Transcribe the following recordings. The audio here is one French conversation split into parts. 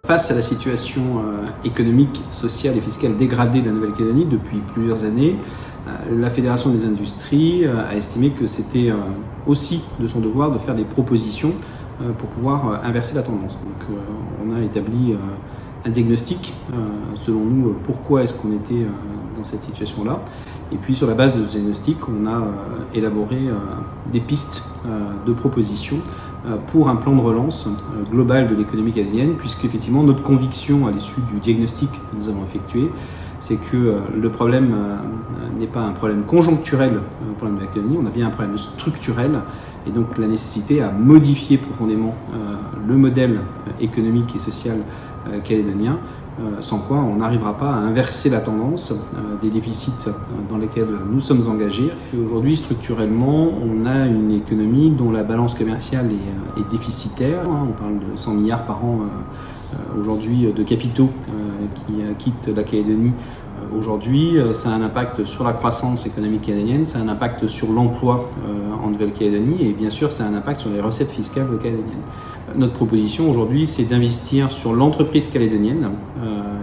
Face à la situation économique, sociale et fiscale dégradée de la Nouvelle-Calédonie depuis plusieurs années, la Fédération des industries a estimé que c'était aussi de son devoir de faire des propositions pour pouvoir inverser la tendance. Donc on a établi un diagnostic, selon nous, pourquoi est-ce qu'on était dans cette situation-là. Et puis sur la base de ce diagnostic, on a élaboré des pistes de propositions pour un plan de relance global de l'économie calédonienne, puisque effectivement notre conviction à l'issue du diagnostic que nous avons effectué, c'est que le problème n'est pas un problème conjoncturel pour la Nouvelle-Calédonie, on a bien un problème structurel, et donc la nécessité à modifier profondément le modèle économique et social calédonien, sans quoi on n'arrivera pas à inverser la tendance des déficits dans lesquels nous sommes engagés. Aujourd'hui, structurellement, on a une économie dont la balance commerciale est déficitaire. On parle de 100 milliards par an aujourd'hui de capitaux qui quittent la Calédonie. Aujourd'hui, ça a un impact sur la croissance économique calédonienne, ça a un impact sur l'emploi en Nouvelle-Calédonie et bien sûr, ça a un impact sur les recettes fiscales calédoniennes. Notre proposition aujourd'hui, c'est d'investir sur l'entreprise calédonienne,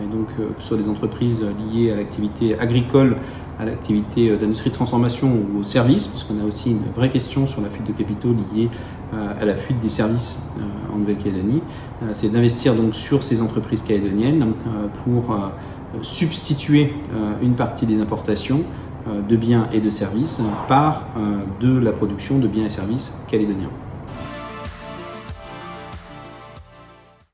et donc que ce soit des entreprises liées à l'activité agricole, à l'activité d'industrie de transformation ou aux services, puisqu'on a aussi une vraie question sur la fuite de capitaux liée à la fuite des services en Nouvelle-Calédonie. C'est d'investir donc sur ces entreprises calédoniennes pour substituer une partie des importations de biens et de services par de la production de biens et services calédoniens.